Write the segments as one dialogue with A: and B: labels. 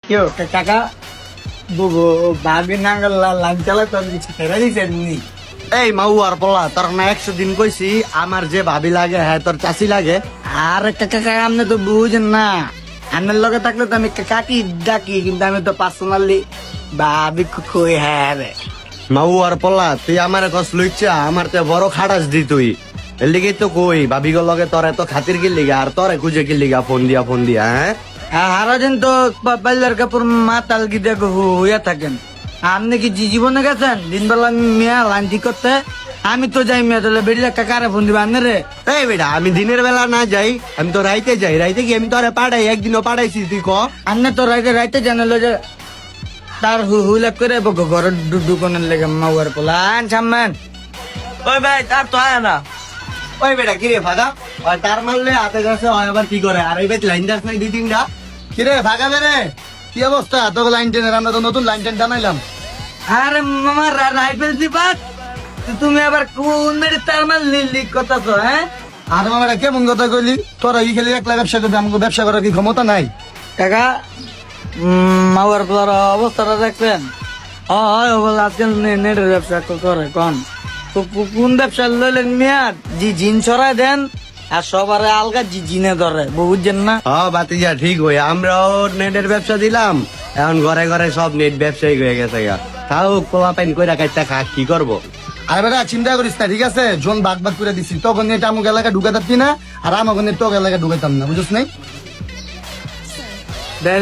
A: কেউ কাকা ভাবি নাঙ্গল লাইন চালা তোর কিছু ফেরা দিছে নি
B: এই মাউয়ার পোলা তোর না 100 দিন কইছি আমার যে ভাবি লাগে হ্যাঁ তোর চাচি লাগে।
A: আর কাকা আপনি তো বুঝেন না, আপনার লগে থাকলে তো আমি কাকি ডাকি, কিন্তু আমি তো পার্সোনালি ভাবি কই হ্যাঁ রে।
B: মাউয়ার পোলা তুই আমার কস লইছা আমার তে বড় খাটাস দি তুই এর লিগে তো কই ভাবি গো লগে তোর এত খাতির কি লিগা আর তোরে খুঁজে কি লিগা ফোন দিয়া হ্যাঁ।
A: সারাদিন তো পাল্লার কাপড় মাতাল গিয়ে হইয়া থাকেন। আপনি কি জীবনে গেছেন দিনবেলা মেয়া লাঞ্চি করতে? আমি তো যাই মেয়া, তাহলে বেরিয়ে কাকারে ফোন দিবা আনে রে।
B: এই বেটা আমি দিনের বেলা না যাই, আমি তো রাইতে যাই। রাইতে কি আমি তোরে পাঠাই, একদিনও পাঠাইছি তুই ক।
A: আপনি তো রাইতে জানালো যে তার হুইলা করে ঘরে ঢুকনের লেগে মাউয়ার পোলা সামনে।
C: ওই ভাই তার তো আয় না।
B: ওই বেটা কিরে ফাঁকা ওই তার মারলে হাতে গেছে হয় আবার কি করে, আর এই বেট লাইন দাস নাই 2-3টা।
D: কিরে ভাগা বেরে কি অবস্থা? তোকে লাইন টেনের আমরা তো নতুন লাইন টেন টানাইলাম।
A: আরে মামা রাইফেল দিবাত তুমি আবার কোন মেরে তার মাল লিক করতেছো? হ্যাঁ
D: আর মামা এটা কেমন কথা কইলি? তোরা কি খেলি একলা ব্যবসা করবি, আমাকে ব্যবসা করার কি ক্ষমতা নাই?
A: কাকা মাওয়ার পোলার অবস্থাটা দেখছেন? হয় বল আজকাল নেটের ব্যবসা করে কোন কোন ব্যবসা লইলেন মিয়া? জিন ছড়াই দেন আর সবার আলগা জিনে ধরে, বুঝছেন না?
B: হ্যাঁ বাতিজা ঠিক হই, আমরাও নেটের ব্যবসা দিলাম, এখন ঘরে ঘরে সব নেট ব্যবসায়ী হয়ে গেছে গা। তাও কোলা পাইন কইরা কাইটা খা কি করবো।
D: আর বেটা চিন্তা করিস না, ঠিক আছে? জোন ভাগ ভাগ করে দিছি, তখন এটা আমাকে এলাকা ঢুকাতাম না, আর আমাকে নেট তোকে এলাকা ঢুকাতাম না, বুঝছিস নাই?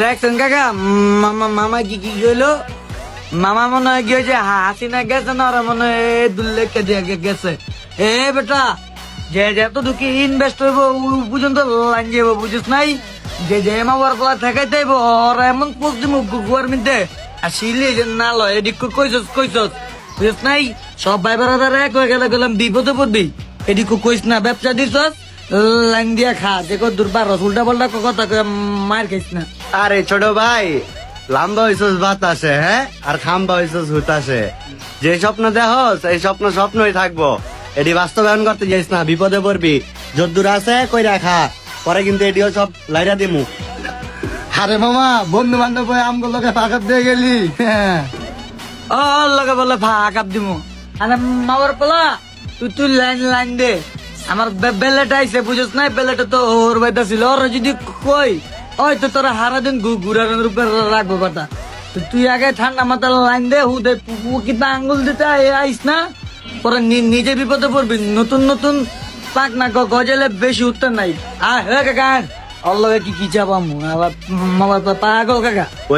A: দেখছেন কাকা মামা কি কি গেলো? মামা মনে হয় গিয়েছে হাসিনা গেছে না, ওরা মনে হয় দুল্লেখকে দিয়ে গেছে। এ বেটা যে যত ঢুকি ইনভেস্ট হইব পর্যন্ত লাইন যাইব, বুঝিস নাই? যে মামার পোলা ঠেকাই দেব ওরা এমন পোস্ট দিব গুয়ার মধ্যে আর শিলি যে না লয় এদিক কইছস বুঝিস নাই? সব ভাই বেড়াদার এক হয়ে গেলে গেলাম বিপদে পড়বি। এদিক কইস না, ব্যবসা দিছস লাইন দিয়া খা, যে দুর্বার উল্টা পাল্টা কথা মার খাইস না।
B: আরে ছোট ভাই লাম্বা হইছস বাতাসে হ্যাঁ, আর খাম্বা হইছস হুতাসে। যে স্বপ্ন দেখস এই স্বপ্ন স্বপ্নই থাকবো, এটি বাস্তবায়ন করতে যাইস না, বিপদে পড়বি। যদ্দূর আছে কই রাখা পরে কিন্তু এটিও সব লাইরা দিমু।
D: আরে মামা বন্ধু বান্ধব আমগুলো লোকে ফাঁকা দিয়ে গেলি। হ্যাঁ
A: ও লগে বলে ফাঁকাপ দিমু। আরে মাওয়ার পোলা তুই লাইন দে, আমার বেলেটা আইছে বুঝছ না? বেলেটা তো ওর বাইতা ছিল, ওর যদি কই ওই তো তোরা হারা দিন ঘুরানোর উপর রাখবো কথা। তুই আগে ঠান্ডা মাথার লাইন দে, হু দে কিতা আঙ্গুল দিতে আইস না, পরে নিজে বিপদে পড়বি। নতুন পাক না গজেলে বেশি উত্তর নাই। আহ কাকা ওর লগে কি চাপামু? আবার মামা পাগল কাকা।